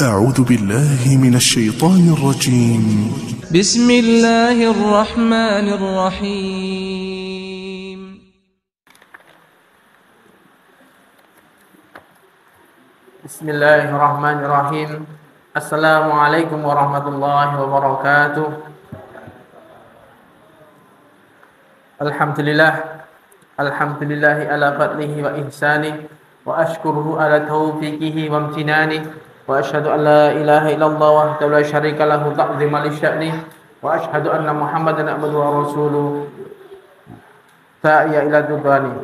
أعوذ بالله من الشيطان الرجيم. بسم الله الرحمن الرحيم. بسم الله الرحمن الرحيم. السلام عليكم ورحمة الله وبركاته. الحمد لله على فضله وإحسانه وأشكره على توفيقه وامتنانه وأشهد أن لا إله إلا الله وحده لا شريك له تعظيما لشأنه وأشهد أن محمدا عبده ورسوله داعيا إلى رضوانه.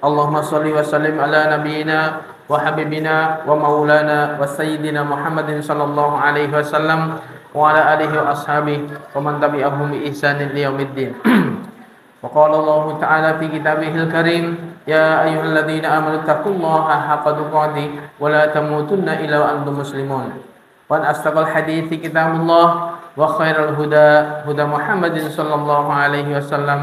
اللهم صل وسلم على نبينا وحبيبنا ومولانا وسيدنا محمد صلى الله عليه وسلم وعلى آله وأصحابه ومن تبعهم بإحسان إلى يوم الدين. وقال الله تعالى في كتابه الكريم: يا أيها الذين آمنوا اتقوا الله حق تقاته ولا تموتن إلا وأنتم مسلمون. وأن أصدق الحديث كتاب الله وخير الهدى هدى محمد صلى الله عليه وسلم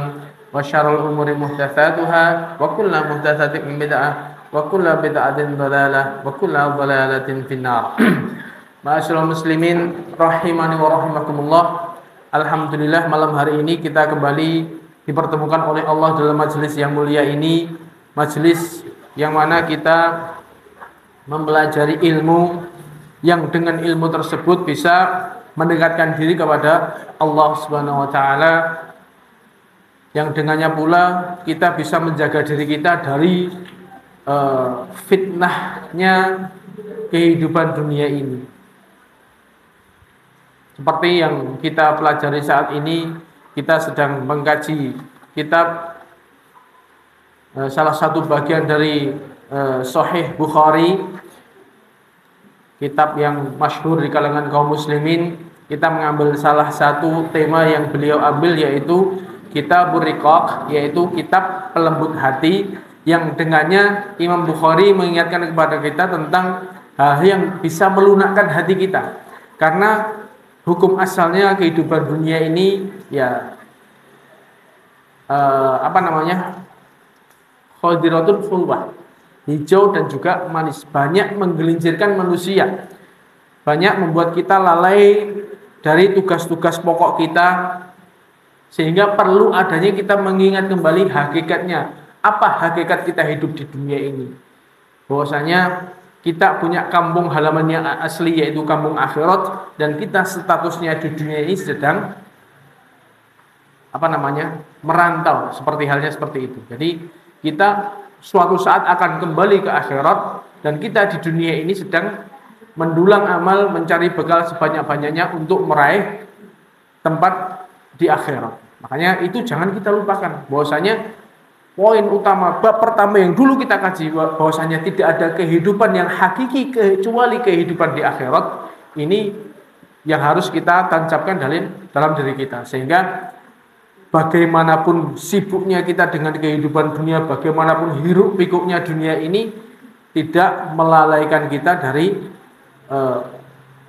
وشر الأمور محدثاتها وكل محدثة بدعة وكل بدعة ضلالة وكل ضلالة في النار. Ma'asyiral muslimin rahimani wa rahimakumullah. Alhamdulillah, malam hari ini kita kembali dipertemukan oleh Allah dalam majelis yang mulia ini, majelis yang mana kita mempelajari ilmu yang dengan ilmu tersebut bisa mendekatkan diri kepada Allah Subhanahu wa taala, yang dengannya pula kita bisa menjaga diri kita dari fitnahnya kehidupan dunia ini. Seperti yang kita pelajari saat ini, kita sedang mengkaji kitab salah satu bagian dari Sahih Bukhari, kitab yang masyhur di kalangan kaum muslimin. Kita mengambil salah satu tema yang beliau ambil, yaitu Kitabur Riqaq, yaitu kitab pelembut hati, yang dengannya Imam Bukhari mengingatkan kepada kita tentang hal yang bisa melunakkan hati kita. Karena hukum asalnya kehidupan dunia ini ya khadiratun fulwah, hijau dan juga manis, banyak menggelincirkan manusia, banyak membuat kita lalai dari tugas-tugas pokok kita, sehingga perlu adanya kita mengingat kembali hakikatnya. Apa hakikat kita hidup di dunia ini? Bahwasanya kita punya kampung halaman yang asli, yaitu kampung akhirat, dan kita statusnya di dunia ini sedang merantau, seperti halnya seperti itu. Jadi kita suatu saat akan kembali ke akhirat, dan kita di dunia ini sedang mendulang amal, mencari bekal sebanyak-banyaknya untuk meraih tempat di akhirat. Makanya itu jangan kita lupakan, bahwasanya poin utama bab pertama yang dulu kita kaji, bahwasanya tidak ada kehidupan yang hakiki kecuali kehidupan di akhirat. Ini yang harus kita tancapkan dalam diri kita, sehingga bagaimanapun sibuknya kita dengan kehidupan dunia, bagaimanapun hiruk pikuknya dunia ini, tidak melalaikan kita dari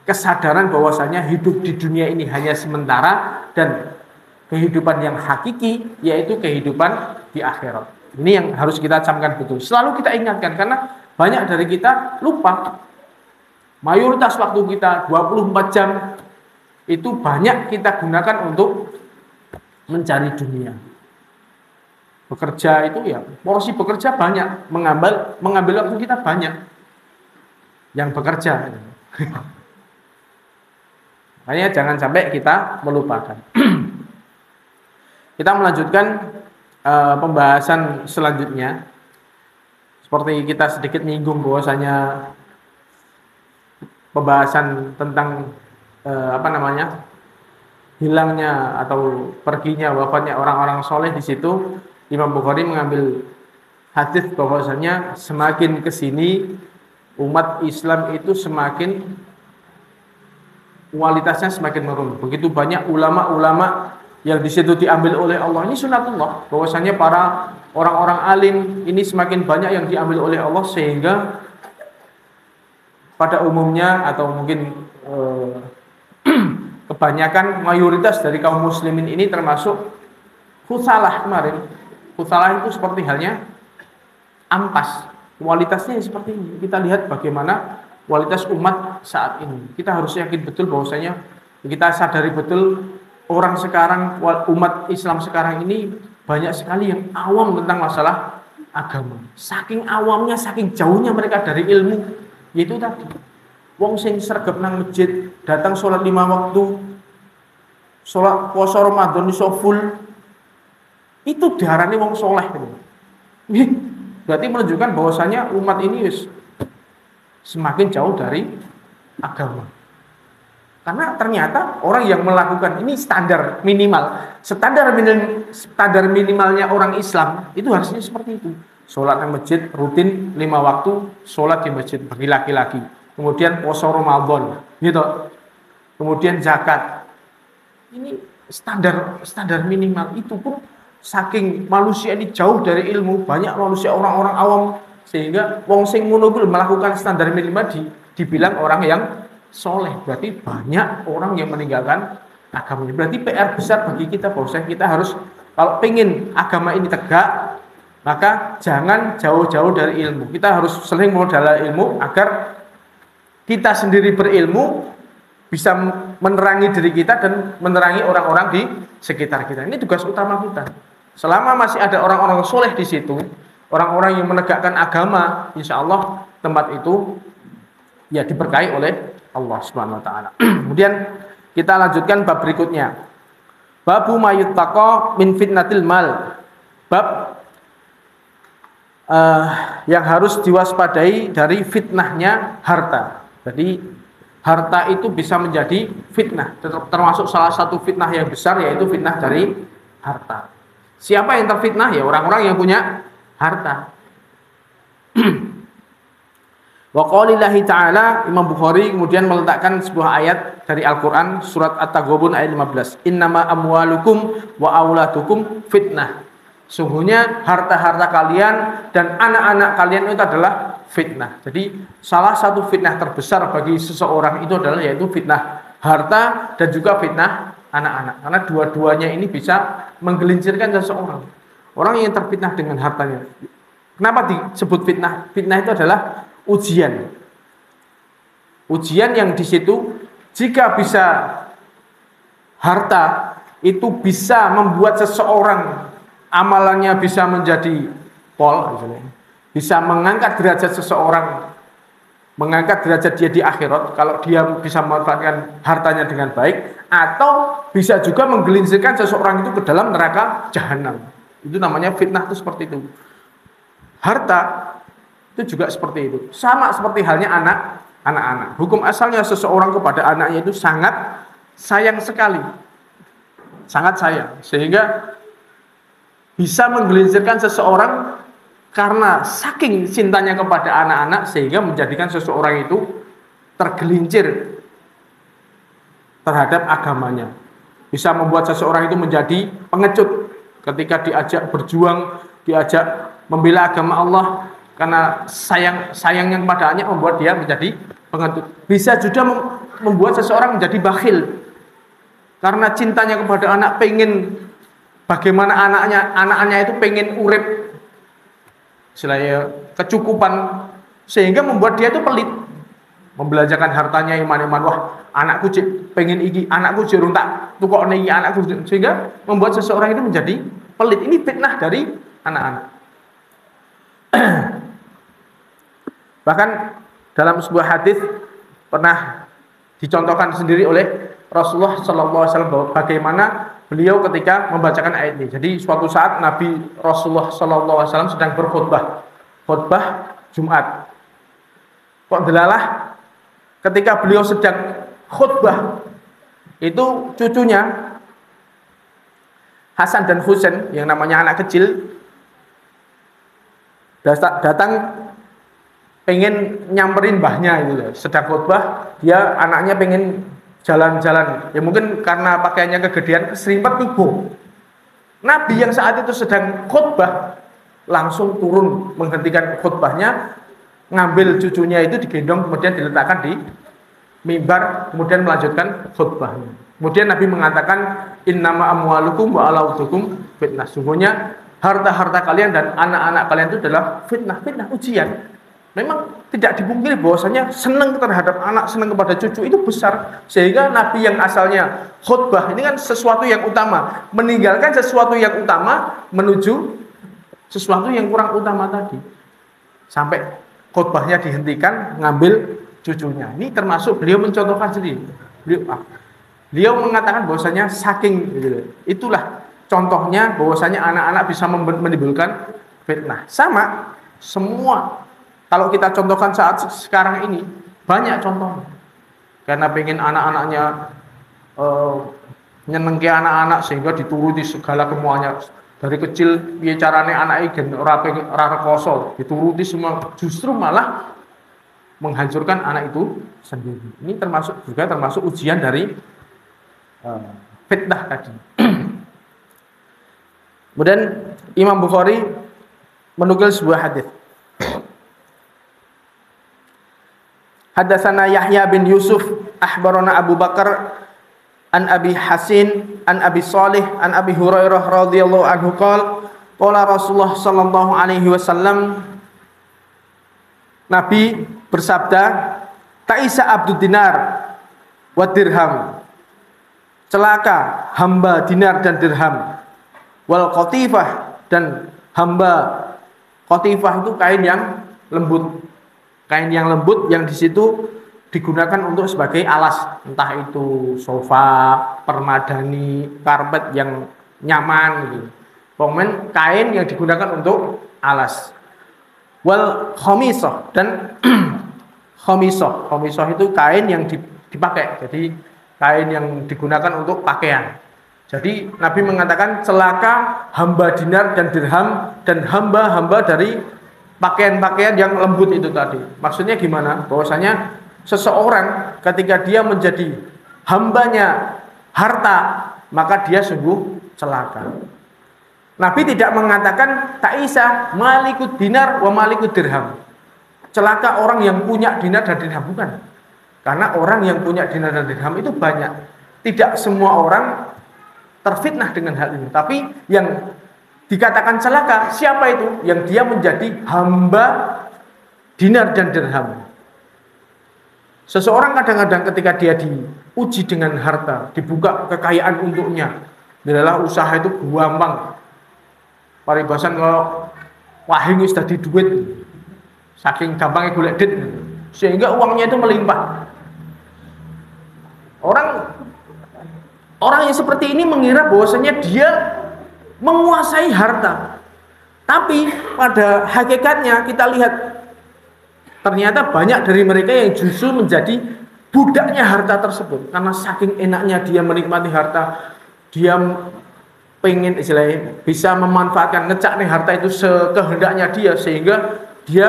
kesadaran bahwasanya hidup di dunia ini hanya sementara, dan kehidupan yang hakiki yaitu kehidupan di akhirat. Ini yang harus kita camkan betul. Selalu kita ingatkan, karena banyak dari kita lupa. Mayoritas waktu kita 24 jam itu banyak kita gunakan untuk mencari dunia. Bekerja itu ya, porsi bekerja banyak, mengambil waktu kita banyak yang bekerja. Makanya jangan sampai kita melupakan. Kita melanjutkan pembahasan selanjutnya. Seperti kita sedikit menyinggung bahwasanya pembahasan tentang hilangnya atau perginya, wafatnya orang-orang soleh, di situ Imam Bukhari mengambil hadis bahwasanya semakin kesini umat Islam itu semakin kualitasnya semakin menurun. Begitu banyak ulama-ulama yang di situ diambil oleh Allah. Ini sunatullah, bahwasanya para orang-orang alim ini semakin banyak yang diambil oleh Allah, sehingga pada umumnya atau mungkin kebanyakan mayoritas dari kaum muslimin ini termasuk khusalah kemarin. Khusalah itu seperti halnya ampas, kualitasnya seperti ini. Kita lihat bagaimana kualitas umat saat ini. Kita harus yakin betul bahwasanya kita sadari betul orang sekarang, umat Islam sekarang ini banyak sekali yang awam tentang masalah agama. Saking awamnya, saking jauhnya mereka dari ilmu, yaitu tadi wong sing sregep nang masjid, datang sholat 5 waktu, sholat puasa Ramadan iso full, itu diarani wong soleh. Berarti menunjukkan bahwasanya umat ini semakin jauh dari agama. Karena ternyata orang yang melakukan ini standar minimalnya orang Islam itu harusnya seperti itu. Sholat di masjid rutin 5 waktu, sholat di masjid bagi laki-laki. Kemudian puasa Ramadan, gitu. Kemudian zakat. Ini standar minimal. Itu pun saking manusia ini jauh dari ilmu, banyak manusia orang-orang awam, sehingga wong sing ngono melakukan standar minimal dibilang orang yang soleh. Berarti banyak orang yang meninggalkan agama ini. Berarti PR besar bagi kita bahwa kita harus, kalau pengen agama ini tegak, maka jangan jauh-jauh dari ilmu. Kita harus sering modal ilmu agar kita sendiri berilmu, bisa menerangi diri kita dan menerangi orang-orang di sekitar kita. Ini tugas utama kita. Selama masih ada orang-orang soleh di situ, orang-orang yang menegakkan agama, insya Allah tempat itu ya diberkahi oleh Allah Subhanahu wa taala. Kemudian kita lanjutkan bab berikutnya. Babu mayuttaqa min fitnatil mal. Bab yang harus diwaspadai dari fitnahnya harta. Jadi harta itu bisa menjadi fitnah, termasuk salah satu fitnah yang besar yaitu fitnah dari harta. Siapa yang terfitnah? Ya orang-orang yang punya harta. Wa qaulillahi ta'ala, Imam Bukhari kemudian meletakkan sebuah ayat dari Al-Qur'an surat At-Taghabun ayat 15. Innama amwalukum wa auladukum fitnah. Sungguhnya harta-harta kalian dan anak-anak kalian itu adalah fitnah. Jadi salah satu fitnah terbesar bagi seseorang itu adalah yaitu fitnah harta dan juga fitnah anak-anak. Karena dua-duanya ini bisa menggelincirkan seseorang. Orang yang terfitnah dengan hartanya. Kenapa disebut fitnah? Fitnah itu adalah ujian. Ujian yang di situ jika bisa harta itu bisa membuat seseorang amalannya bisa menjadi pol, bisa mengangkat derajat seseorang, mengangkat derajat dia di akhirat kalau dia bisa memanfaatkan hartanya dengan baik, atau bisa juga menggelincirkan seseorang itu ke dalam neraka jahanam. Itu namanya fitnah, itu seperti itu. Harta itu juga seperti itu. Sama seperti halnya anak-anak. Hukum asalnya seseorang kepada anaknya itu sangat sayang sekali. Sangat sayang. Sehingga bisa menggelincirkan seseorang karena saking cintanya kepada anak-anak sehingga menjadikan seseorang itu tergelincir terhadap agamanya. Bisa membuat seseorang itu menjadi pengecut ketika diajak berjuang, diajak membela agama Allah. Karena sayangnya kepada anaknya membuat dia menjadi pengecut. Bisa juga membuat seseorang menjadi bakhil. Karena cintanya kepada anak, pengen bagaimana anaknya itu pengen urip istilahnya kecukupan, sehingga membuat dia itu pelit. Membelanjakan hartanya iman-iman, wah anakku pengen iki, anakku jerung tak tukokne iki, anakku, sehingga membuat seseorang itu menjadi pelit. Ini fitnah dari anak-anak. Bahkan dalam sebuah hadis pernah dicontohkan sendiri oleh Rasulullah SAW bahwa bagaimana beliau ketika membacakan ayat ini. Jadi suatu saat Nabi Rasulullah SAW sedang berkhutbah, khutbah Jumat. Kok delalah ketika beliau sedang khutbah itu cucunya Hasan dan Husain yang namanya anak kecil datang pengen nyamperin mbahnya gitu. Sedang khutbah, dia anaknya pengen jalan-jalan. Ya mungkin karena pakaiannya kegedean, keserimpet tiba. Nabi yang saat itu sedang khutbah langsung turun menghentikan khutbahnya, ngambil cucunya itu digendong kemudian diletakkan di mimbar, kemudian melanjutkan khutbahnya. Kemudian Nabi mengatakan innama amwalukum wa auladukum fitnah. Sungguhnya harta-harta kalian dan anak-anak kalian itu adalah fitnah, ujian. Memang tidak dipungkiri bahwasanya senang terhadap anak, senang kepada cucu itu besar. Sehingga Nabi yang asalnya khutbah ini kan sesuatu yang utama, meninggalkan sesuatu yang utama menuju sesuatu yang kurang utama tadi. Sampai khutbahnya dihentikan, ngambil cucunya. Ini termasuk beliau mencontohkan sendiri. Beliau mengatakan bahwasanya saking itulah contohnya bahwasanya anak-anak bisa menimbulkan fitnah. Sama semua. Kalau kita contohkan saat sekarang ini, banyak contohnya. Karena pengen anak-anaknya nyenengke anak-anak sehingga dituruti segala kemuanya. Dari kecil piye carane anake gen ora rekoso, dituruti semua, justru malah menghancurkan anak itu sendiri. Ini termasuk ujian dari fitnah tadi. Kemudian Imam Bukhari menukil sebuah hadis. Hadatsana Yahya bin Yusuf akhbarana Abu Bakar an Abi Hasin an Abi Salih an Abi Hurairah radhiyallahu anhu qala Rasulullah sallallahu alaihi wasallam, Nabi bersabda, ta'isa abdud dinar wa dirham, celaka hamba dinar dan dirham, wal qatifah, dan hamba qatifah itu kain yang lembut. Kain yang lembut yang di situ digunakan untuk sebagai alas, entah itu sofa, permadani, karpet yang nyaman gitu. Pokoknya kain yang digunakan untuk alas. Wal khamisah, dan khamisah itu kain yang dipakai. Jadi kain yang digunakan untuk pakaian. Jadi Nabi mengatakan celaka hamba dinar dan dirham dan hamba-hamba dari pakaian-pakaian yang lembut itu tadi. Maksudnya gimana? Bahwasanya seseorang ketika dia menjadi hambanya harta, maka dia sungguh celaka. Nabi tidak mengatakan ta'isa malikud dinar wa malikud dirham. Celaka orang yang punya dinar dan dirham, bukan. Karena orang yang punya dinar dan dirham itu banyak. Tidak semua orang terfitnah dengan hal ini. Tapi yang dikatakan celaka, siapa itu? Yang dia menjadi hamba dinar dan dirham. Seseorang kadang-kadang ketika dia diuji dengan harta, dibuka kekayaan untuknya, adalah usaha itu gampang. Paribasan kalau wahing wis dadi duit, saking gampangnya golek duit, sehingga uangnya itu melimpah. Orang yang seperti ini mengira bahwasanya dia menguasai harta. Tapi pada hakikatnya kita lihat ternyata banyak dari mereka yang justru menjadi budaknya harta tersebut. Karena saking enaknya dia menikmati harta, dia pengen istilahnya bisa memanfaatkan, ngecak nih harta itu sekehendaknya dia, sehingga dia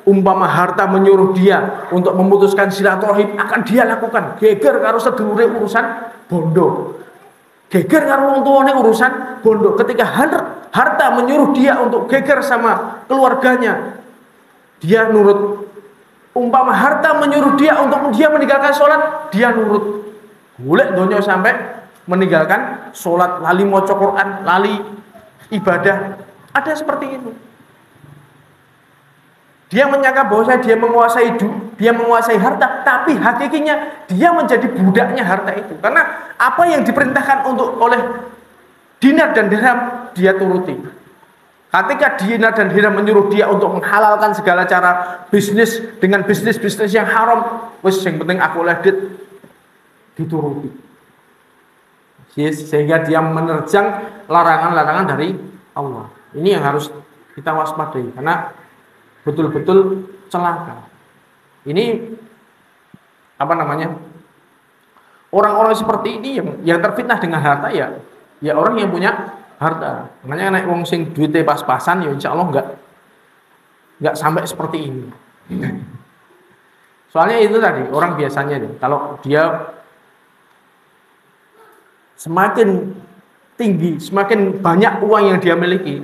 umpama harta menyuruh dia untuk memutuskan silaturahim akan dia lakukan. Geger karo sedulure urusan bondo. Geger karo wong tuane urusan bondo. Ketika harta menyuruh dia untuk geger sama keluarganya, dia nurut. Umpama harta menyuruh dia untuk dia meninggalkan sholat, dia nurut. Golek donya sampai meninggalkan sholat, lali maca Quran, lali ibadah. Ada seperti itu. Dia menyangka bahwa dia menguasai dia menguasai harta, tapi hakikinya dia menjadi budaknya harta itu. Karena apa yang diperintahkan oleh dinar dan dirham, dia turuti. Ketika dinar dan dirham menyuruh dia untuk menghalalkan segala cara bisnis dengan bisnis yang haram, wis yang penting aku oleh duit, dituruti. Sehingga dia menerjang larangan-larangan dari Allah. Ini yang harus kita waspadai, karena betul-betul celaka. Ini apa namanya? Orang-orang seperti ini yang terfitnah dengan harta ya orang yang punya harta. Makanya nek wong sing duite pas-pasan ya insyaallah enggak sampai seperti ini. Soalnya itu tadi, orang biasanya nih, kalau dia semakin tinggi, semakin banyak uang yang dia miliki,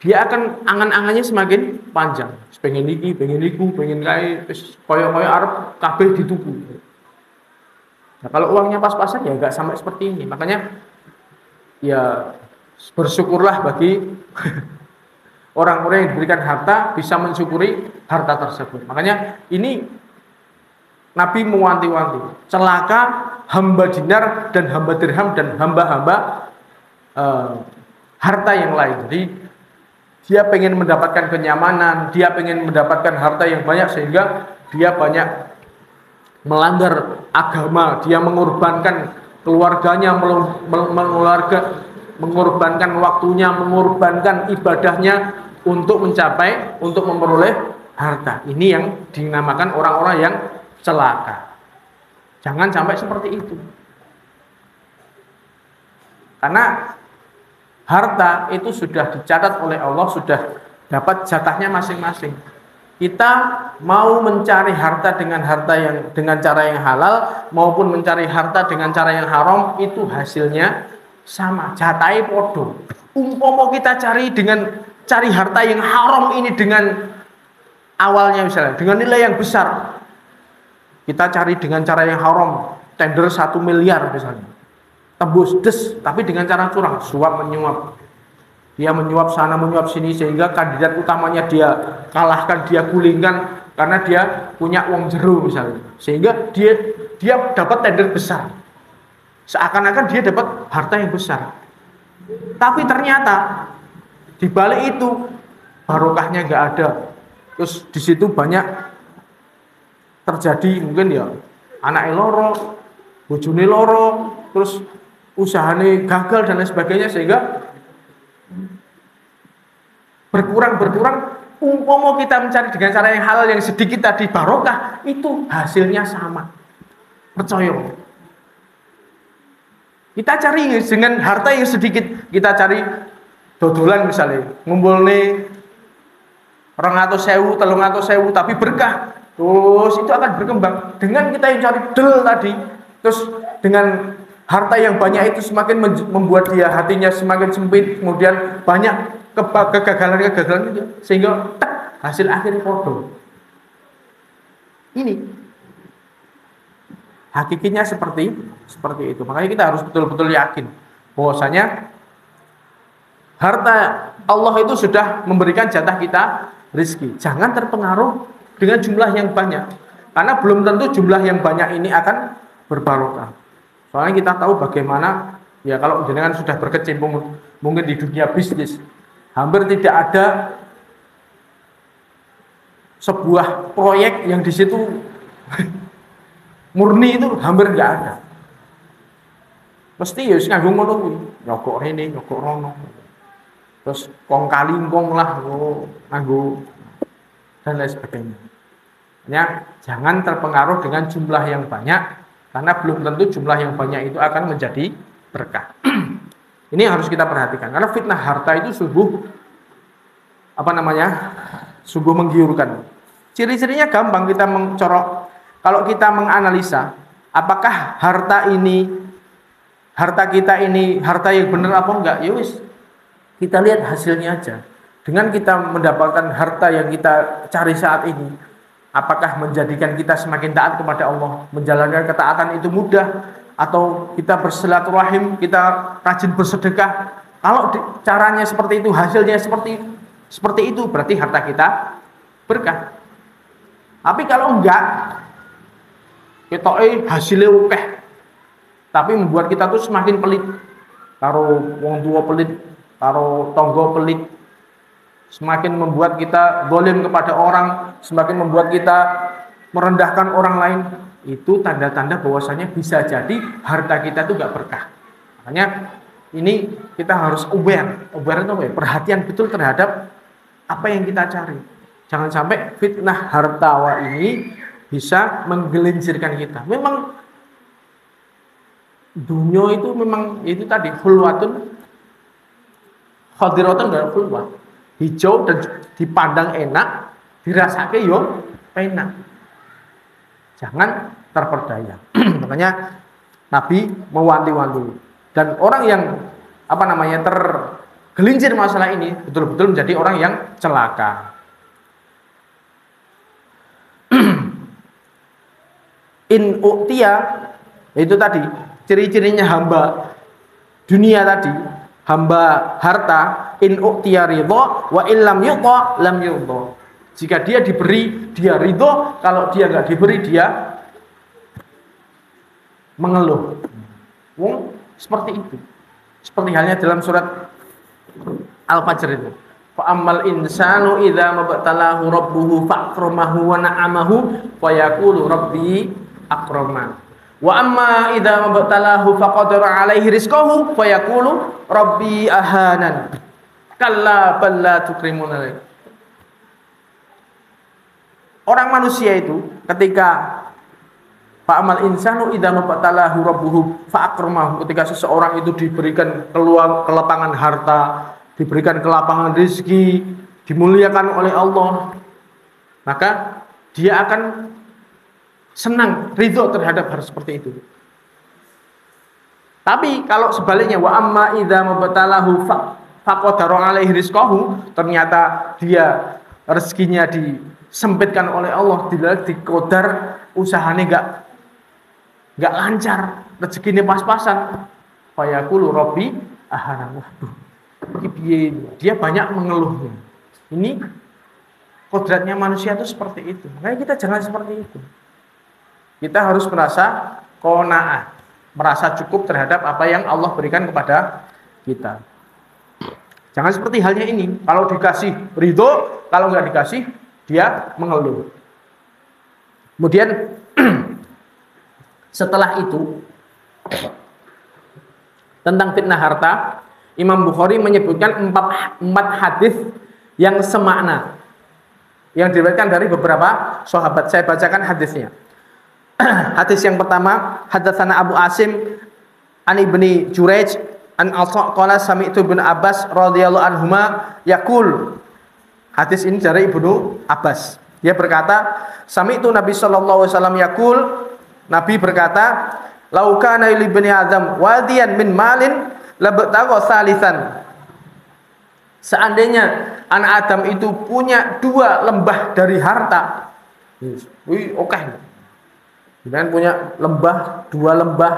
dia akan angan-angannya semakin panjang. Pengen iki, pengen iku, pengen kae, wis koyo-koyo arep kabeh dituku. Nah, kalau uangnya pas-pasan ya enggak sampai seperti ini. Makanya ya bersyukurlah bagi orang-orang yang diberikan harta bisa mensyukuri harta tersebut. Makanya ini Nabi mewanti-wanti, celaka hamba dinar dan hamba dirham dan hamba-hamba harta yang lain. Jadi dia pengen mendapatkan kenyamanan, dia pengen mendapatkan harta yang banyak sehingga dia banyak melanggar agama, dia mengorbankan keluarganya, mengorbankan waktunya, mengorbankan ibadahnya untuk memperoleh harta. Ini yang dinamakan orang-orang yang celaka. Jangan sampai seperti itu. Karena harta itu sudah dicatat oleh Allah, sudah dapat jatahnya masing-masing. Kita mau mencari harta dengan cara yang halal maupun mencari harta dengan cara yang haram, itu hasilnya sama, jatahe podo. Umpama kita cari harta yang haram ini dengan awalnya misalnya dengan nilai yang besar, kita cari dengan cara yang haram, tender 1 miliar misalnya, tembus des, tapi dengan cara curang, suap menyuap. Dia menyuap sana menyuap sini sehingga kandidat utamanya dia kalahkan, dia gulingkan karena dia punya uang jeru misalnya, sehingga dia dapat tender besar, seakan-akan dia dapat harta yang besar. Tapi ternyata di balik itu barokahnya nggak ada. Terus di situ banyak terjadi mungkin ya anak loro, bojone loro, terus usahane gagal dan lain sebagainya, sehingga berkurang. Umpama kita mencari dengan cara yang halal yang sedikit tadi barokah, itu hasilnya sama. Percaya. Kita cari dengan harta yang sedikit, kita cari dodolan misalnya, ngumpul nih 200.000, 300.000 tapi berkah. Terus itu akan berkembang. Dengan kita yang cari del tadi, terus dengan harta yang banyak itu semakin membuat dia hatinya semakin sempit, kemudian banyak kegagalan itu, sehingga hasil akhirnya podo. Ini hakikinya seperti itu. Makanya kita harus betul-betul yakin bahwasanya harta Allah itu sudah memberikan jatah kita rezeki. Jangan terpengaruh dengan jumlah yang banyak, karena belum tentu jumlah yang banyak ini akan berbarokah. Soalnya kita tahu bagaimana ya, kalau jenengan sudah berkecimpung mungkin di dunia bisnis, hampir tidak ada sebuah proyek yang di situ murni, itu hampir nggak ada. Mesti ya nganggo ngono kuwi, nyogok rene, nyogok rono. Terus kong kalingkong lah nganggo dan lain sebagainya. Ya, jangan terpengaruh dengan jumlah yang banyak, karena belum tentu jumlah yang banyak itu akan menjadi berkah. Ini harus kita perhatikan, karena fitnah harta itu sungguh sungguh menggiurkan. Ciri-cirinya gampang kita mencorok. Kalau kita menganalisa, apakah harta kita ini harta yang benar apa enggak? Ya wis, kita lihat hasilnya aja. Dengan kita mendapatkan harta yang kita cari saat ini, apakah menjadikan kita semakin taat kepada Allah, menjalankan ketaatan itu mudah, atau kita bersilaturahim, kita rajin bersedekah? Kalau caranya seperti itu, hasilnya seperti itu, berarti harta kita berkah. Tapi kalau enggak, kita hasilnya ukeh, tapi membuat kita tuh semakin pelit, karo wong tua pelit, karo tonggo pelit, semakin membuat kita zalim kepada orang, semakin membuat kita merendahkan orang lain, itu tanda-tanda bahwasanya bisa jadi harta kita itu gak berkah. Makanya ini kita harus aware itu apa ya? Perhatian betul terhadap apa yang kita cari. Jangan sampai fitnah hartawa ini bisa menggelincirkan kita. Memang dunia itu memang itu tadi khulwatun khadiratun dan khulwat. Hijau dan dipandang enak, dirasake yo enak. Jangan terperdaya. Makanya Nabi mewanti-wanti, dan orang yang tergelincir masalah ini betul-betul menjadi orang yang celaka. In u'tiya, itu tadi ciri-cirinya hamba dunia tadi, hamba harta, in u'tiya ridha wa illam yu'ta lam yurda. Jika dia diberi, dia ridho. Kalau dia nggak diberi, dia mengeluh. Seperti itu. Seperti halnya dalam surat Al-Fajr itu. Fa ammal insanu idza mabtalahu rabbuhu fa'akramahu wa na'amahu fa yaqulu rabbi akraman. Wa amma idza mabtalahu faqadara alaihi rizqahu fa yaqulu rabbi ahanan. Kalla bal la tukrimuna. Orang manusia itu ketika fa'amal insanu idza mabtalahu rabbuhu fa'akramahu, ketika seseorang itu diberikan kelapangan harta, diberikan kelapangan rezeki, dimuliakan oleh Allah, maka dia akan senang, ridho terhadap hal seperti itu. Tapi kalau sebaliknya, wa amma idza mabtalahu faqadara alaihi rizqahu, ternyata dia rezekinya disempitkan oleh Allah, dikodar usahanya enggak lancar, rezekinya pas-pasan, fa yaqulu rabbi ahana. Dia banyak mengeluhnya. Ini kodratnya manusia itu seperti itu. Makanya kita jangan seperti itu. Kita harus merasa qanaah, merasa cukup terhadap apa yang Allah berikan kepada kita. Jangan seperti halnya ini. Kalau dikasih ridho, kalau nggak dikasih dia mengeluh. Kemudian setelah itu tentang fitnah harta, Imam Bukhari menyebutkan empat hadis yang semakna, yang diriwayatkan dari beberapa sahabat. Saya bacakan hadisnya. Hadis yang pertama, hadatsana Abu Asim an Ibni Jurayj an Atha qala sami'tu bin Abbas radhiyallahu anhuma yaqul. Hadis ini dari Ibnu Abbas. Dia berkata, sami'tu Nabi sallallahu alaihi wasallam yaqul, Nabi berkata, lau kana li bani Adam wadiyan min malin labtagha salisan. Seandainya anak Adam itu punya 2 lembah dari harta. Wih, oke. Kemudian punya lembah, 2 lembah.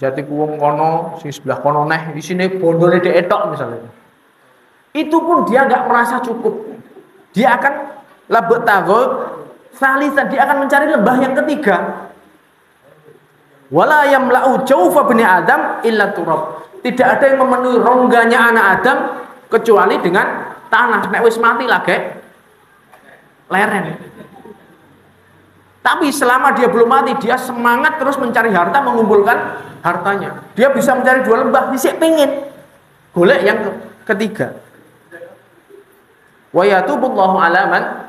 Jati kuwong kono, sing sebelah kono neh, di sini bondone dhek etok misalnya. Itu pun dia enggak merasa cukup. Dia akan labtagha salisan, dia akan mencari lembah yang ketiga. Wala yamla'u jawfa bani Adam illa turab. Tidak ada yang memenuhi rongganya anak Adam kecuali dengan tanah. Nek wis mati lagi leren. Tapi selama dia belum mati, dia semangat terus mencari harta, mengumpulkan hartanya. Dia bisa mencari 2 lembah, disik pengin golek yang ketiga. Wa yatubullahu alaman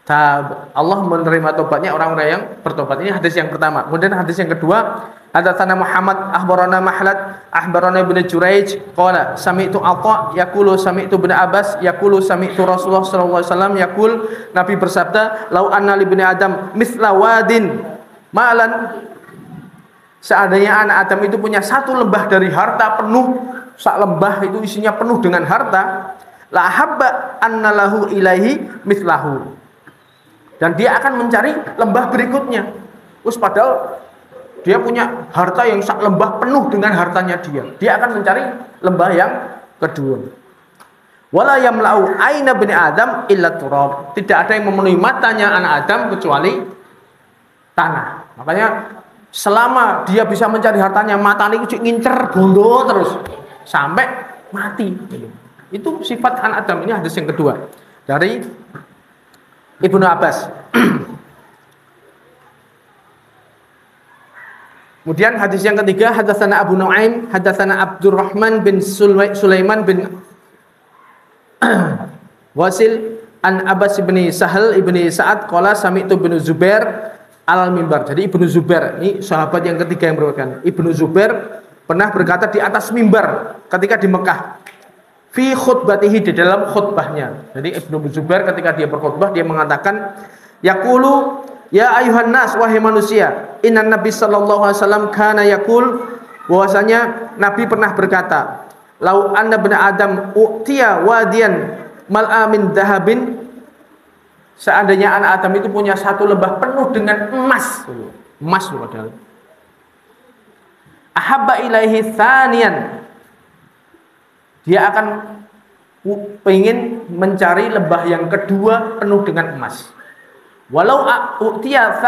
tab. Allah menerima tobatnya orang-orang yang bertobat. Ini hadis yang pertama. Kemudian hadis yang kedua, hadatsana Muhammad akhbarana Mahlad akhbarana Ibnu Jurayj qala sami'tu Atha yaqulu sami'tu Ibnu Abbas yaqulu sami'tu Rasulullah sallallahu alaihi wasallam yaqul. Nabi bersabda, lau anna li bani Adam misla wadin malan. Seandainya anak Adam itu punya 1 lembah dari harta penuh, sak lembah itu isinya penuh dengan harta, la habba annalahu ilaihi mislahu. Dan dia akan mencari lembah berikutnya. Terus padahal dia punya harta yang sak lembah penuh dengan hartanya dia. Dia akan mencari lembah yang kedua. Wala yamla'u aina bani Adam illa turab. Tidak ada yang memenuhi matanya anak Adam kecuali tanah. Makanya selama dia bisa mencari hartanya, matanya itu ngincer bondo terus sampai mati. Itu sifat anak Adam. Ini hadis yang kedua dari Ibnu Abbas. Kemudian hadis yang ketiga, hadatsana Abu Nuaim, hadatsana Abdurrahman bin Sulaiman bin Wasil an Abbas bin Sahal ibni Sa'ad qala sami'tu Ibnu Zubair alal mimbar. Jadi Ibnu Zubair ini sahabat yang ketiga yang meriwayatkan. Ibnu Zubair pernah berkata di atas mimbar ketika di Mekah. Fi khutbatihi, di dalam khutbahnya. Jadi Ibnu Zubair ketika dia berkhutbah dia mengatakan yaqulu ya ayuhan nas, wahai manusia, inna Nabi sallallahu alaihi wasallam kana yaqul, bahwasanya Nabi pernah berkata, lau anna bani Adam u'tiya wadiyan mal'a min dahabin, seandainya anak Adam itu punya 1 lembah penuh dengan emas. Emas loh padahal. Ahabba ilaihi thaniyan, dia akan ingin mencari lembah yang kedua penuh dengan emas. Walau u'tiya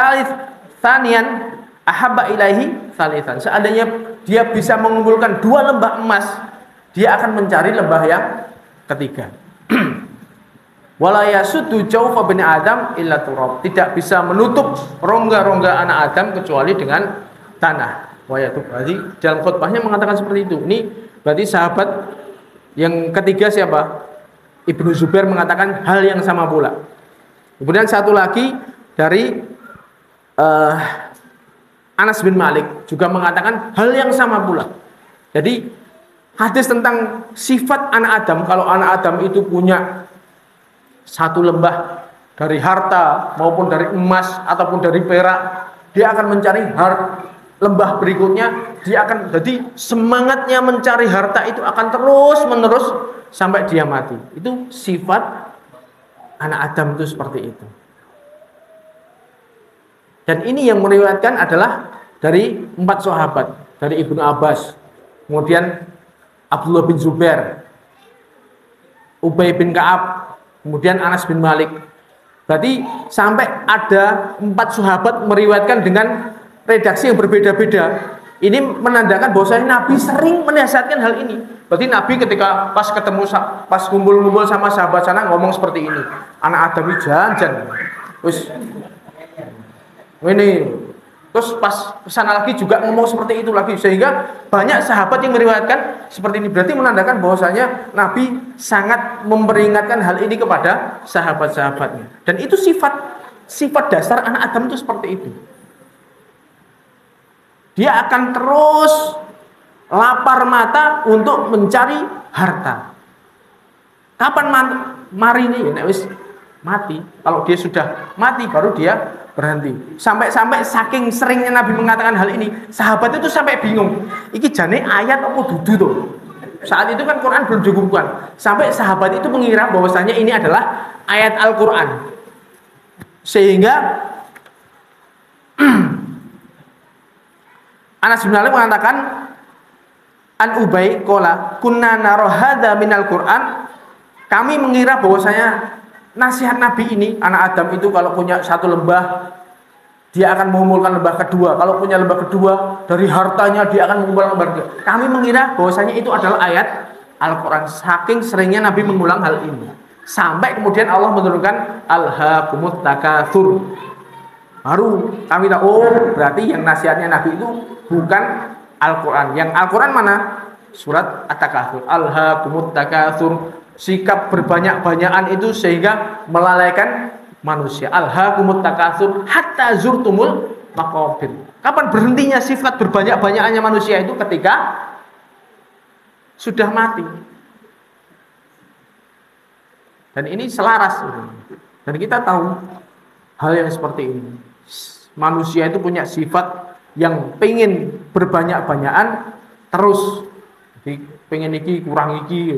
tsaniyan ahabba ilaihi tsalitsan. Seandainya dia bisa mengumpulkan 2 lembah emas, dia akan mencari lembah yang ketiga. Wala yasuddu jawfa bani Adam illa turab. Tidak bisa menutup rongga-rongga anak Adam kecuali dengan tanah. Wa yatub. Berarti dalam khutbahnya mengatakan seperti itu. Ini berarti sahabat yang ketiga siapa? Ibnu Zubair mengatakan hal yang sama pula. Kemudian satu lagi dari Anas bin Malik juga mengatakan hal yang sama pula. Jadi hadis tentang sifat anak Adam, kalau anak Adam itu punya 1 lembah dari harta maupun dari emas ataupun dari perak, dia akan mencari lembah berikutnya, dia akan jadi semangatnya mencari harta itu akan terus menerus sampai dia mati. Itu sifat anak Adam itu seperti itu. Dan ini yang meriwayatkan adalah dari 4 sahabat, dari Ibnu Abbas, kemudian Abdullah bin Zubair, Ubay bin Ka'ab, kemudian Anas bin Malik. Berarti sampai ada 4 sahabat meriwayatkan dengan redaksi yang berbeda-beda. Ini menandakan bahwasanya Nabi sering menasihatkan hal ini. Berarti Nabi ketika pas ketemu, pas kumpul-kumpul sama sahabat sana ngomong seperti ini. Anak Adam ini jangan. Terus ini terus pas kesana lagi juga ngomong seperti itu lagi, sehingga banyak sahabat yang meriwayatkan seperti ini. Berarti menandakan bahwasanya Nabi sangat memperingatkan hal ini kepada sahabat-sahabatnya. Dan itu sifat dasar anak Adam itu seperti itu. Dia akan terus lapar mata untuk mencari harta. Kapan mari ini? Nek wis mati. Kalau dia sudah mati baru dia berhenti. Sampai saking seringnya Nabi mengatakan hal ini, sahabat itu sampai bingung. Iki jane ayat apa dudu tuh? Saat itu kan Quran belum dicukupkan. Sampai sahabat itu mengira bahwasanya ini adalah ayat Al-Quran. Sehingga Anas bin Malik mengatakan, An Ubay qala kunna nara hadza minal Quran. Kami mengira bahwasanya nasihat Nabi ini, anak Adam itu kalau punya 1 lembah, dia akan mengumpulkan lembah kedua. Kalau punya lembah kedua, dari hartanya dia akan mengumpulkan lembah kedua. Kami mengira bahwasanya itu adalah ayat Al-Quran. Saking seringnya Nabi mengulang hal ini, sampai kemudian Allah menurunkan Alhaakumut Takatsur. Baru kami tahu, oh berarti yang nasihatnya Nabi itu bukan Al-Quran. Yang Al-Quran mana? Surat At-Takatsur. Alhaakumut Takatsur. Sikap berbanyak-banyakan itu sehingga melalaikan manusia. Alhaakumut Takatsur hatta zurtumul maqabir. Kapan berhentinya sifat berbanyak-banyakannya manusia itu? Ketika sudah mati. Dan ini selaras. Dan kita tahu hal yang seperti ini. Manusia itu punya sifat yang pengen berbanyak-banyakan terus. Jadi pengen iki kurang iki,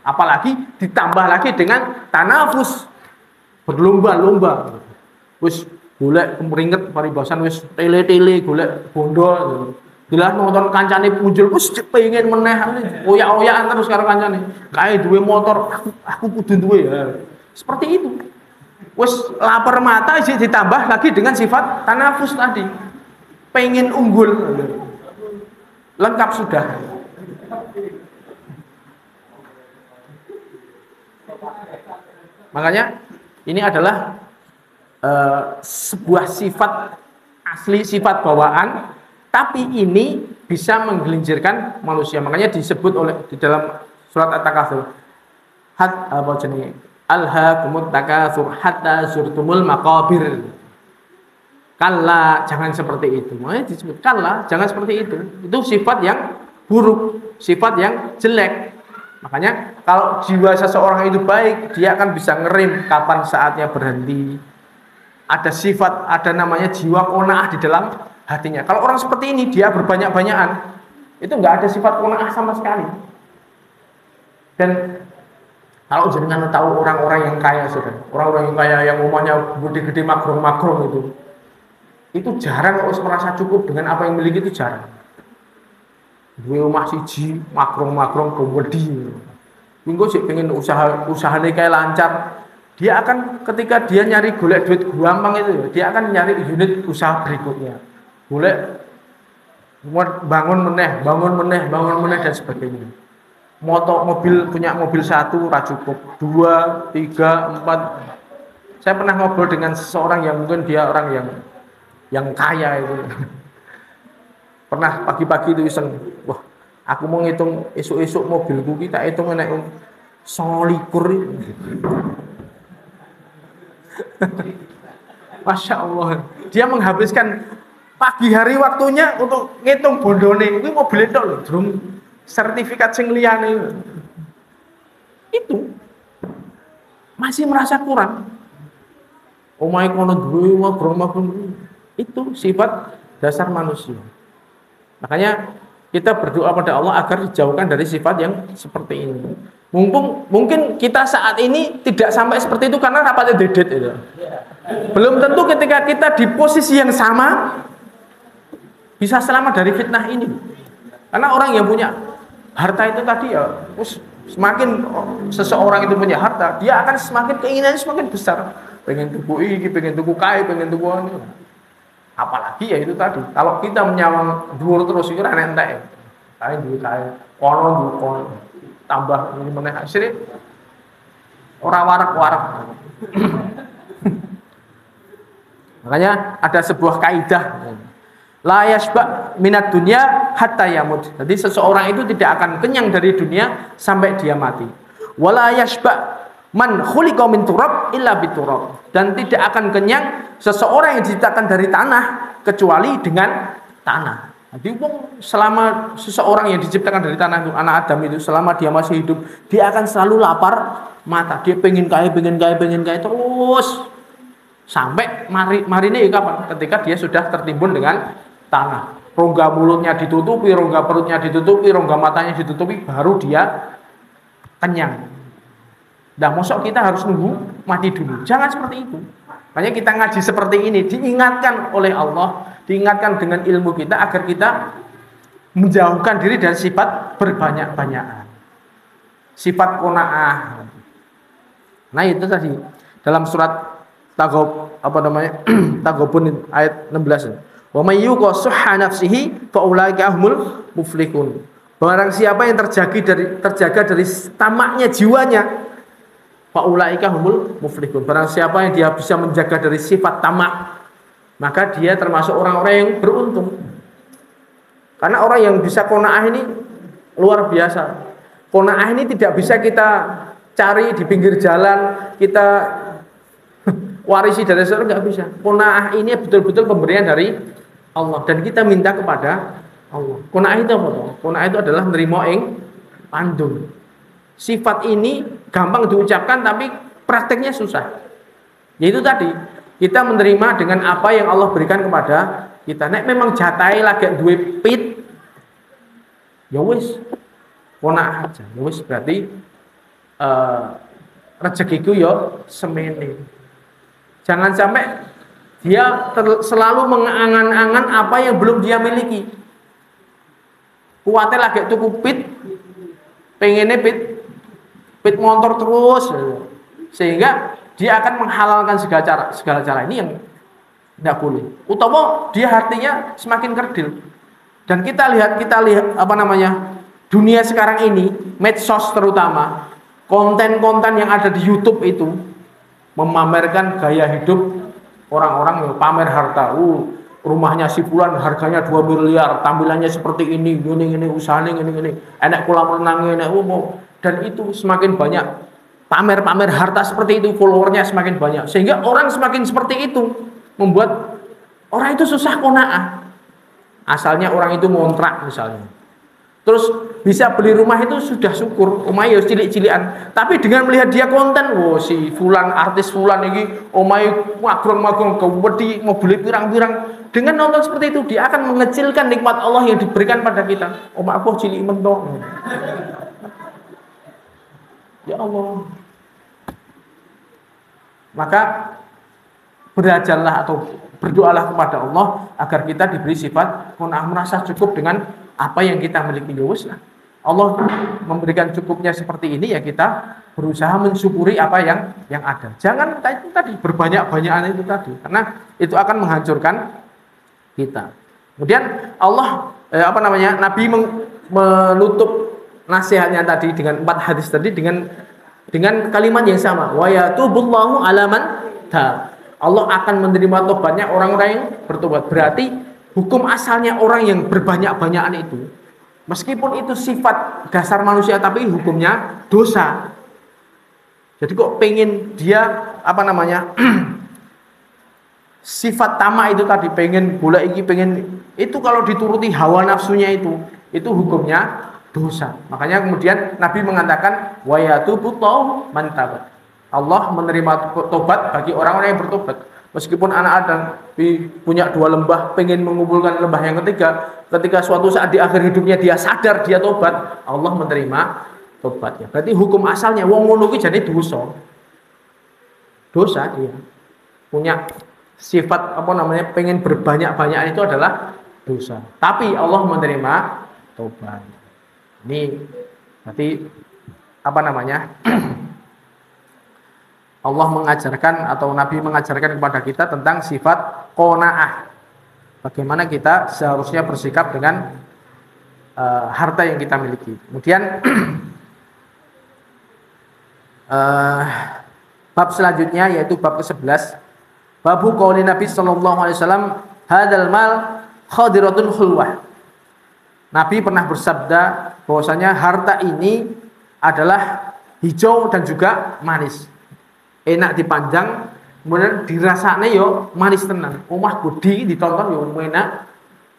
apalagi ditambah lagi dengan tanafus, berlomba-lomba. Wis golek kemringet paribasan, wis tele-tele golek bondo. Dilah nonton kancane muncul, wis pengen meneh, oyak-oyakan terus karo kancane. Kae duwe motor, aku kudu duwe ya. Seperti itu. Wis lapar mata isi ditambah lagi dengan sifat tanafus tadi. Pengen unggul. Lengkap sudah. Makanya ini adalah sebuah sifat asli, sifat bawaan, tapi ini bisa menggelincirkan manusia. Makanya disebut oleh di dalam surat At-Takatsur, apa jenenge? Alhaakumut Takatsur hatta zurtumul maqabir. Kalla, jangan seperti itu. Makanya disebut kalla, jangan seperti itu. Itu sifat yang buruk, sifat yang jelek. Makanya kalau jiwa seseorang itu baik, dia akan bisa ngerem kapan saatnya berhenti. Ada sifat, ada namanya jiwa qanaah di dalam hatinya. Kalau orang seperti ini, dia berbanyak-banyakan, itu nggak ada sifat qanaah sama sekali. Dan kalau jenengan tahu orang-orang yang kaya, saudara, orang-orang yang kaya yang rumahnya gede-gede makrong-makrong itu jarang harus merasa cukup dengan apa yang miliki, itu jarang. Dua rumah siji makrong-makrong gede. Minggu sih pengen usahanya kayak lancar. Dia akan ketika dia nyari golek duit gampang itu ya, dia akan nyari unit usaha berikutnya. Golek bangun meneh dan sebagainya. Punya mobil satu ora cukup, 2, 3, 4. Saya pernah ngobrol dengan seseorang yang mungkin dia orang yang kaya itu. Pernah pagi-pagi itu iseng, wah, aku mau ngitung esuk-esuk mobilku kita hitung enek 29. Masya Allah, dia menghabiskan pagi hari waktunya untuk ngitung bondone. Ini mobil itu loh, drum sertifikat sing liyane. Itu masih merasa kurang. Omahe kono duwe itu sifat dasar manusia. Makanya kita berdoa pada Allah agar dijauhkan dari sifat yang seperti ini. Mungkin kita saat ini tidak sampai seperti itu karena rapatnya dedet itu. Belum tentu ketika kita di posisi yang sama bisa selamat dari fitnah ini. Karena orang yang punya harta itu tadi ya, semakin seseorang itu punya harta, dia akan semakin keinginannya semakin besar. Pengen tuku iki, pengen tuku kae, pengen tuku ini. Apalagi ya itu tadi. Kalau kita menyawang dhuwur terus iki ora entek. Kae duwe kae, kono tambah ini meneh asire ora warak-warak. Makanya ada sebuah kaidah, la yasba minat dunya hatta yamut. Jadi seseorang itu tidak akan kenyang dari dunia sampai dia mati. Wala yasba man khuliqa min turab illa biturab. Dan tidak akan kenyang seseorang yang diciptakan dari tanah kecuali dengan tanah. Jadi selama seseorang yang diciptakan dari tanah itu, anak Adam itu, selama dia masih hidup, dia akan selalu lapar mata. Dia pengen kaya terus sampai marine kapan? Ketika dia sudah tertimbun dengan tanah. Rongga mulutnya ditutupi, rongga perutnya ditutupi, rongga matanya ditutupi, baru dia kenyang. Nah, mosok kita harus nunggu mati dulu. Jangan seperti itu. Makanya kita ngaji seperti ini, diingatkan oleh Allah, diingatkan dengan ilmu kita agar kita menjauhkan diri dari sifat berbanyak-banyakan. Sifat qanaah. Nah, itu tadi dalam surat Taghabun ayat 16. Wa may yuqa suhha nafsihi fa ulaika humul muflihun. Barang siapa yang terjaga dari tamaknya jiwanya, fa ulaika humul muflihun. Barang siapa yang dia bisa menjaga dari sifat tamak, maka dia termasuk orang-orang yang beruntung. Karena orang yang bisa qanaah ini luar biasa. Qanaah ini tidak bisa kita cari di pinggir jalan, kita warisi dari seorang, nggak bisa. Qanaah ini betul-betul pemberian dari Allah dan kita minta kepada Allah. Qanaah itu apa? Qanaah itu adalah nerimo ing pandung. Sifat ini gampang diucapkan tapi prakteknya susah. Yaitu tadi, kita menerima dengan apa yang Allah berikan kepada kita. Nek memang jatai lagi duwe pit, ya wis qanaah aja. Ya wis berarti rezekiku ya semene. Jangan sampai dia selalu mengangan-angan apa yang belum dia miliki. Kuatnya lagi tuku pit, pengennya pit motor terus, sehingga dia akan menghalalkan segala cara ini yang tidak boleh. Utama dia artinya semakin kerdil. Dan kita lihat dunia sekarang ini, medsos terutama, konten-konten yang ada di YouTube itu memamerkan gaya hidup orang-orang yang pamer harta. Rumahnya si fulan harganya 2 miliar, tampilannya seperti ini usahanya ini, enak kolam renang enak dan itu semakin banyak pamer-pamer harta seperti itu, followernya semakin banyak, sehingga orang semakin seperti itu, membuat orang itu susah qanaah. Asalnya orang itu ngontrak misalnya, terus bisa beli rumah itu sudah syukur, omahe ya cilik-cilikan. Tapi dengan melihat dia konten, si fulan artis fulan iki omahe magrong-magrong gede, mobil pirang-pirang. Dengan nonton seperti itu dia akan mengecilkan nikmat Allah yang diberikan pada kita. Omah aku cilik mentok. Ya Allah. Maka belajarlah atau berdoalah kepada Allah agar kita diberi sifat qanaah, merasa cukup dengan apa yang kita miliki. Ya wis lah. Allah memberikan cukupnya seperti ini, ya kita berusaha mensyukuri apa yang ada. Jangan itu tadi berbanyak-banyakan itu tadi, karena itu akan menghancurkan kita. Kemudian Allah Nabi menutup nasihatnya tadi dengan 4 hadis tadi dengan kalimat yang sama. Wa yatubullahu alaman tab. Allah akan menerima tobatnya orang-orang yang bertobat. Berarti hukum asalnya orang yang berbanyak-banyakan itu, meskipun itu sifat dasar manusia, tapi hukumnya dosa. Jadi kok pengen dia sifat tamak itu tadi, pengen bola iki, pengen itu, kalau dituruti hawa nafsunya itu hukumnya dosa. Makanya kemudian Nabi mengatakan wa yatubullahu man tabat. Allah menerima tobat bagi orang-orang yang bertobat. Meskipun anak Adam punya 2 lembah, pengen mengumpulkan lembah yang ketiga, ketika suatu saat di akhir hidupnya dia sadar, dia tobat, Allah menerima tobatnya. Berarti hukum asalnya wong ngono kuwi jane dosa. Dosa dia. Punya sifat pengen berbanyak-banyakan itu adalah dosa. Tapi Allah menerima tobat. Ini berarti Allah mengajarkan atau Nabi mengajarkan kepada kita tentang sifat qanaah. Bagaimana kita seharusnya bersikap dengan harta yang kita miliki. Kemudian bab selanjutnya yaitu bab ke-11. Babu qauli Nabi sallallahu alaihi wasallam, hadzal mal khadiratun khulwah. Nabi pernah bersabda bahwasanya harta ini adalah hijau dan juga manis. Enak dipandang, kemudian dirasane yo manis tenan. Omah gede ditonton yo enak.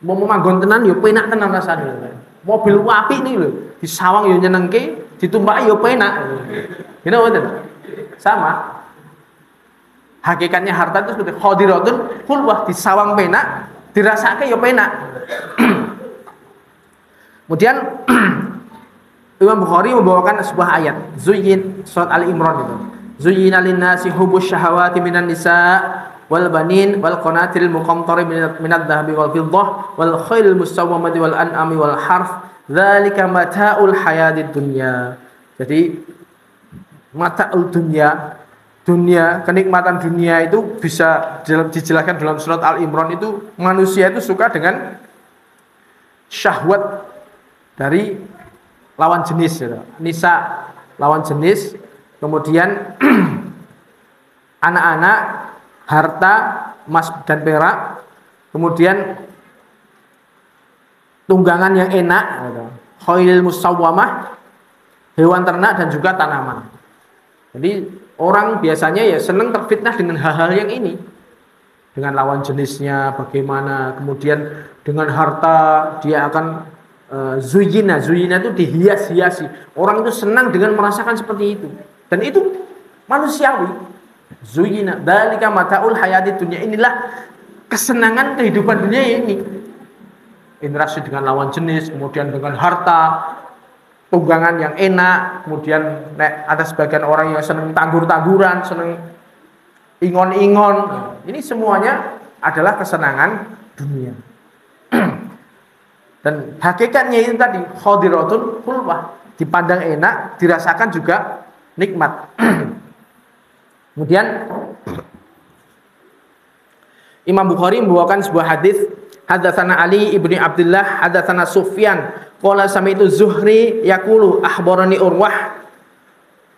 Mau manggon tenan yo penak tenan rasane. Mobil apik nih lho, disawang yo nyenengke, ditumpaki yo penak. Ngene mboten? Sama. Hakikatnya harta itu seperti khadiratun khulwah, disawang penak, dirasake yo penak. Kemudian Imam Bukhari membawakan sebuah ayat, Zuyyin, surat Ali Imran itu. Zuyyina lin-nasi hubbus syahawati minan nisa wal banin wal qanatil muqantari minadh dhahabi wal fiddah wal khailil musawwamati wal an'ami wal harf dzalika mata'ul hayatid dunya. Jadi mata'ul dunia, kenikmatan dunia itu bisa dijelaskan dalam surat Al Imran itu, manusia itu suka dengan syahwat dari lawan jenis, nisa lawan jenis, kemudian anak-anak, harta, emas dan perak, kemudian tunggangan yang enak, khailil musawwamah, hewan ternak dan juga tanaman. Jadi orang biasanya ya senang terfitnah dengan hal-hal yang ini, dengan lawan jenisnya bagaimana, kemudian dengan harta dia akan zuyina itu dihias-hiasi. Orang itu senang dengan merasakan seperti itu. Dan itu manusiawi. Zuyina dzalika mata'ul hayatid dunya. Inilah kesenangan kehidupan dunia ini. Interaksi dengan lawan jenis, kemudian dengan harta, tunggangan yang enak, kemudian ada sebagian orang yang senang tanggur-tangguran, senang ingon-ingon. Ini semuanya adalah kesenangan dunia. Dan hakikatnya itu tadi khadiratun khulwah, dipandang enak, dirasakan juga nikmat. Kemudian Imam Bukhari membawakan sebuah hadis, hadatsana Ali ibni Abdullah hadatsana Sufyan qala sami'tu Zuhri yaqulu akhbarani Urwah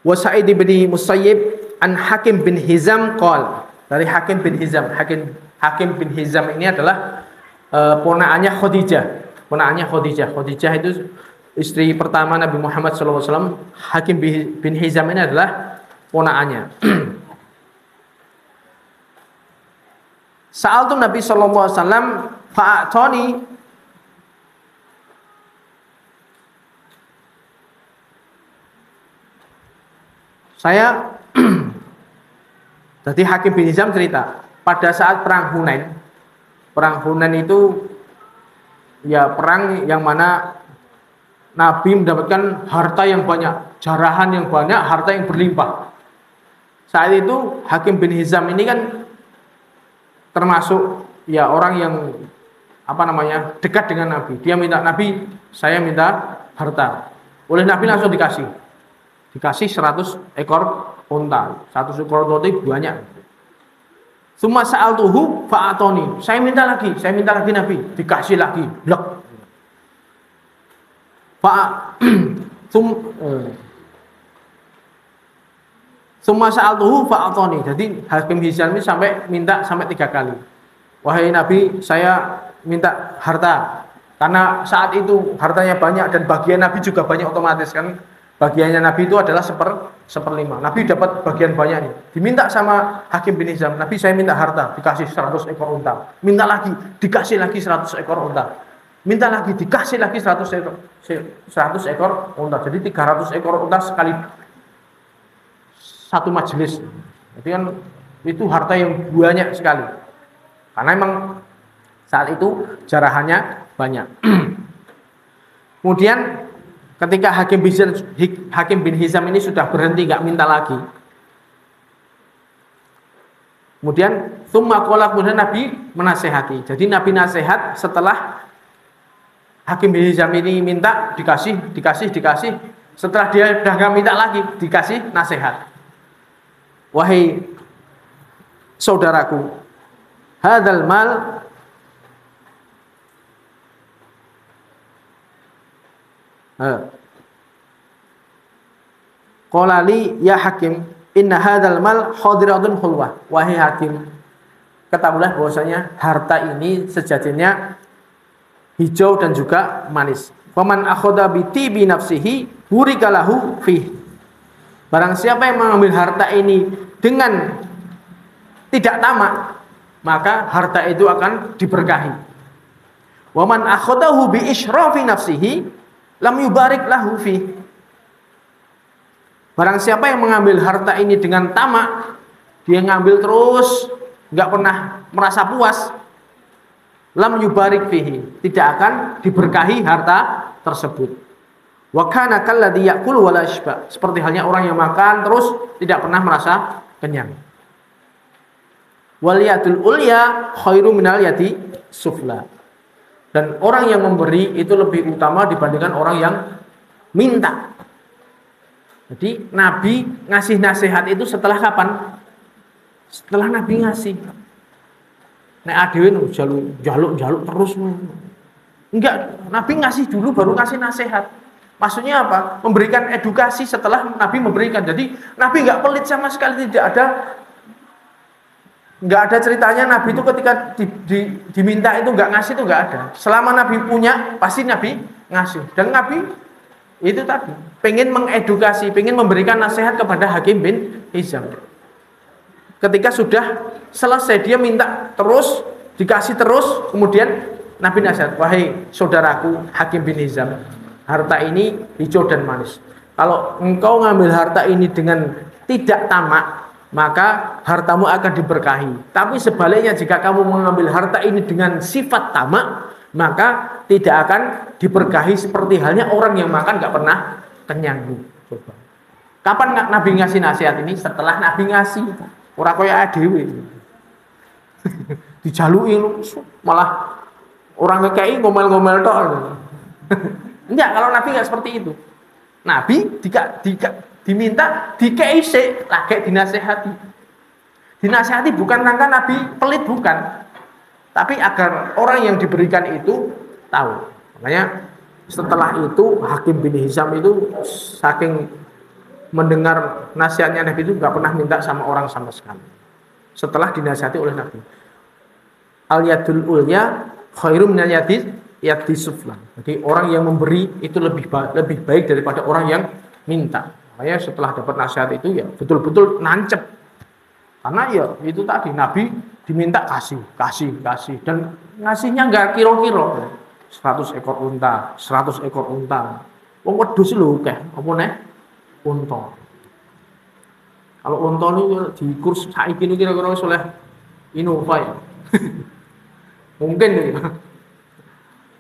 wa Sa'id bin Musayyib an Hakim bin Hizam qala. Dari Hakim bin Hizam. Hakim bin Hizam ini adalah ponakannya Khadijah. Khadijah itu istri pertama Nabi Muhammad SAW. Hakim bin Hizam ini adalah ponakannya. Sa'altu Nabi sallallahu alaihi wasallam fa'atani, saya jadi Hakim bin Hizam cerita pada saat perang Hunain itu ya perang yang mana Nabi mendapatkan harta yang banyak, jarahan yang banyak, harta yang berlimpah. Saat itu Hakim bin Hizam ini kan termasuk ya orang yang dekat dengan Nabi. Dia minta Nabi, saya minta harta. Oleh Nabi langsung dikasih 100 ekor unta. 100 ekor unta itu banyak. Summa sa'altuhu fa'atoni. Saya minta lagi Nabi, dikasih lagi. Blek. Summa sa'altuhu fa'atoni. Jadi Hakim Hizam ini minta sampai 3 kali. Wahai Nabi, saya minta harta. Karena saat itu hartanya banyak dan bagian Nabi juga banyak, otomatis kan. Bagiannya Nabi itu adalah 1/5. Nabi dapat bagian banyak nih. Diminta sama Hakim bin Hizam, Nabi saya minta harta, dikasih 100 ekor unta. Minta lagi, dikasih lagi 100 ekor unta. Minta lagi, dikasih lagi 100 ekor unta. Jadi 300 ekor unta sekali satu majelis. Jadi kan itu harta yang banyak sekali. Karena memang saat itu jarahannya banyak. Kemudian ketika Hakim bin Hizam ini sudah berhenti, nggak minta lagi. Kemudian kemudian Nabi menasehati. Jadi Nabi nasihat setelah Hakim bin Hizam ini minta, dikasih. Setelah dia udah nggak minta lagi, dikasih nasihat. Wahai saudaraku, hadzal mal qala li ya Hakim inna hadzal mal khadiratun khulwah. Wahai Hakim, ketahuilah bahwasanya harta ini sejatinya hijau dan juga manis. Faman akhadha bi tibi nafsihi burikalahu fi. Barang siapa yang mengambil harta ini dengan tidak tamak, maka harta itu akan diberkahi. Waman akhadahu bi isyrafi nafsihi lam yubarik lahu fi. Barang siapa yang mengambil harta ini dengan tamak, dia ngambil terus, nggak pernah merasa puas, lam yubarik fihi, tidak akan diberkahi harta tersebut. Wa kana kalladzi ya'kulu wa la yashba, seperti halnya orang yang makan terus tidak pernah merasa kenyang. Wal yadul ulya khairu minal yadi sufla. Dan orang yang memberi itu lebih utama dibandingkan orang yang minta. Jadi Nabi ngasih nasihat itu setelah kapan? Setelah Nabi ngasih. Nek adewe jaluk terus. Enggak, Nabi ngasih dulu baru ngasih nasihat. Maksudnya apa? Memberikan edukasi setelah Nabi memberikan. Jadi Nabi enggak pelit sama sekali, tidak ada ceritanya Nabi itu ketika diminta itu enggak ngasih, itu enggak ada. Selama Nabi punya, pasti Nabi ngasih. Dan Nabi itu tadi pengen mengedukasi, pengen memberikan nasihat kepada Hakim bin Hizam. Ketika sudah selesai dia minta terus, dikasih terus, kemudian Nabi nasihat, wahai saudaraku Hakim bin Hizam, harta ini hijau dan manis. Kalau engkau ngambil harta ini dengan tidak tamak, maka hartamu akan diberkahi. Tapi sebaliknya jika kamu mengambil harta ini dengan sifat tamak, maka tidak akan diberkahi, seperti halnya orang yang makan gak pernah kenyang. Coba. Kapan Nabi ngasih nasihat ini? Setelah Nabi ngasih. Ora kaya adewe. Dijaluki malah orang ngekei ngomel-ngomel tok. Enggak, kalau Nabi enggak seperti itu. Nabi diminta dikei sik, lagi dinasehati. Dinasehati bukan rangka Nabi pelit, bukan. Tapi agar orang yang diberikan itu tahu. Makanya setelah itu Hakim bin Hizam itu saking mendengar nasihatnya Nabi itu enggak pernah minta sama orang sama sekali. Setelah dinasihati oleh Nabi. Al-yadul ulya khairum minal yadi sufla. Jadi orang yang memberi itu lebih baik daripada orang yang minta. Makanya setelah dapat nasihat itu ya betul-betul nancep. Karena ya itu tadi Nabi diminta kasih dan ngasihnya enggak kira-kira. 100 ekor unta, 100 ekor unta. Wong wedhus lho akeh, apa neh? Unta. Kalau unta niku diukur saiki niku kira-kira wis oleh Innova ya. Mungkin ya.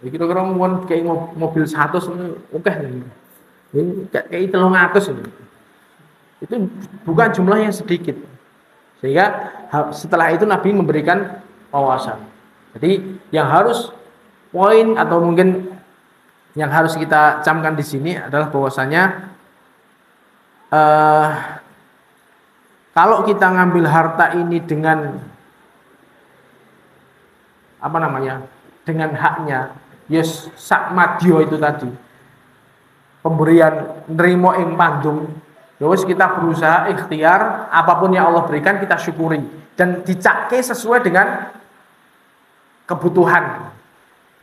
Kira-kira mun kayak mobil 100 akeh nih. Ini kayak 300 ini. Itu bukan jumlah yang sedikit. Sehingga setelah itu Nabi memberikan wawasan. Jadi yang harus poin atau mungkin Yang harus kita camkan di sini adalah bahwasanya kalau kita ngambil harta ini dengan dengan haknya, yes sak madya itu tadi, pemberian nrimo ing pandung, ya wis kita berusaha ikhtiar apapun yang Allah berikan kita syukuri dan dicakke sesuai dengan kebutuhan.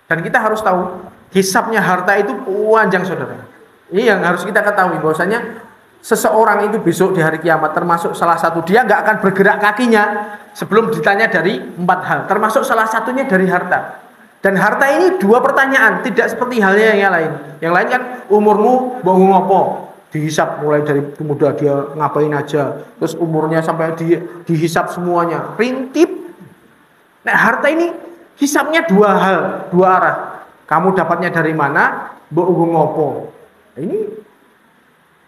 Dan kita harus tahu hisabnya harta itu panjang, saudara. Ini yang harus kita ketahui, bahwasanya seseorang itu besok di hari kiamat, termasuk salah satu, dia nggak akan bergerak kakinya sebelum ditanya dari 4 hal, termasuk salah satunya dari harta. Dan harta ini 2 pertanyaan, tidak seperti halnya yang lain. Yang lain kan umurmu mbok ngopo, dihisab mulai dari muda dia ngapain aja, terus umurnya sampai dihisab semuanya, rintip. Nah, harta ini hisabnya 2 hal, 2 arah. Kamu dapatnya dari mana, mbok ngopo. Ini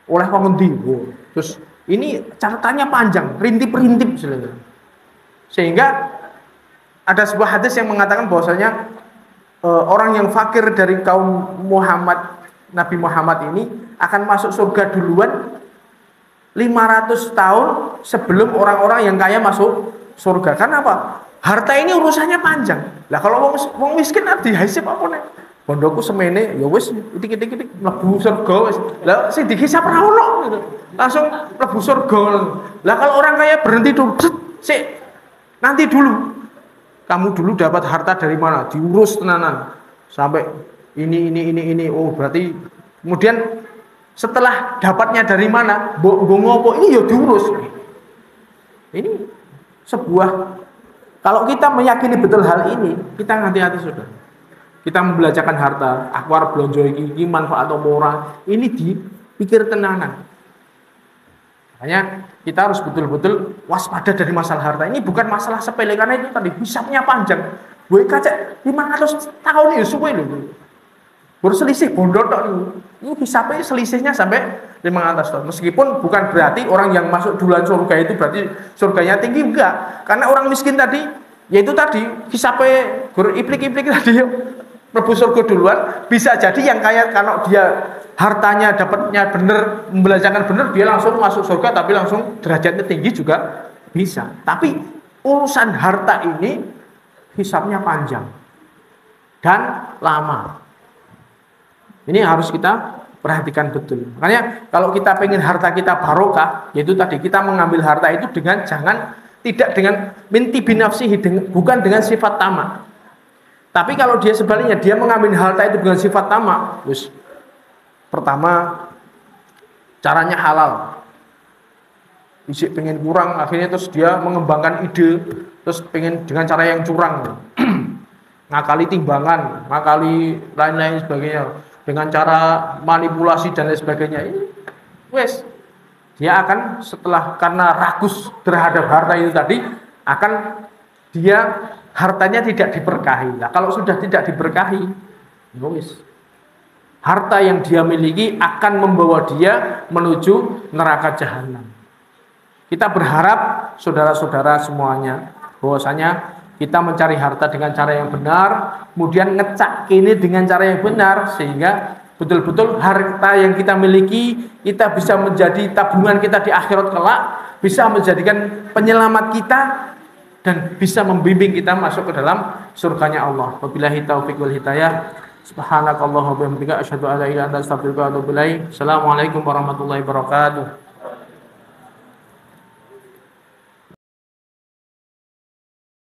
oleh pengendi. Terus ini catatannya panjang, rintip-rintip sehingga ada sebuah hadis yang mengatakan bahwasanya orang yang fakir dari kaum Nabi Muhammad ini akan masuk surga duluan 500 tahun sebelum orang-orang yang kaya masuk surga. Karena apa? Harta ini urusannya panjang. Lah kalau wong miskin dihisab apa nih? Pondokku semene ya wis titik-titik mlebu surga wis. Lah sing dihisab ra ono gitu. Langsung mlebu surga. Lah kalau orang kaya berhenti dulu, sik nanti dulu. Kamu dulu dapat harta dari mana? Diurus tenanan sampai ini. Oh, berarti kemudian setelah dapatnya dari mana? Mbok ngopo ini ya diurus. Ini sebuah, kalau kita meyakini betul hal ini, kita hati-hati sudah. Kita membelajarkan harta, aku arep blonjo iki manfaat apa ora, ini dipikir tenanan. Makanya kita harus betul-betul waspada dari masalah harta. Ini bukan masalah sepele, karena itu tadi hisabnya panjang. Gue kaca 500 tahun ya suwe lho. Berselisih bondot tok niku. Ini hisabnya selisihnya sampai 500 tahun. Meskipun bukan berarti orang yang masuk duluan surga itu berarti surganya tinggi, enggak. Karena orang miskin tadi, yaitu tadi hisabnya iplik-iplik tadi mlebu surga duluan, bisa jadi yang kaya kalau dia hartanya dapatnya benar, membelajarkan benar, dia langsung masuk surga, tapi langsung derajatnya tinggi juga bisa. Tapi urusan harta ini hisabnya panjang dan lama. Ini harus kita perhatikan betul. Makanya kalau kita pengen harta kita barokah, yaitu tadi kita mengambil harta itu dengan tidak dengan minti binafsihi, bukan dengan sifat tamak. Tapi kalau dia sebaliknya, dia mengambil harta itu dengan sifat tamak, terus pertama caranya halal, isi pengen kurang, akhirnya terus dia mengembangkan ide, terus pengen dengan cara yang curang, ngakali timbangan, ngakali lain-lain sebagainya, dengan cara manipulasi dan lain sebagainya. Ini wes dia akan setelah, karena rakus terhadap harta itu tadi, akan dia hartanya tidak diberkahi. Nah, kalau sudah tidak diberkahi, wes harta yang dia miliki akan membawa dia menuju neraka jahanam. Kita berharap saudara-saudara semuanya bahwasanya kita mencari harta dengan cara yang benar, kemudian ngecak ini dengan cara yang benar, sehingga betul-betul harta yang kita miliki kita bisa menjadi tabungan kita di akhirat kelak, bisa menjadikan penyelamat kita dan bisa membimbing kita masuk ke dalam surganya Allah. Wabillahi taufiq wal hidayah. Subhanakallahumma wa bihamdika asyhadu an la ilaha illa anta astaghfiruka wa atubu ilaik. Assalamualaikum warahmatullahi wabarakatuh.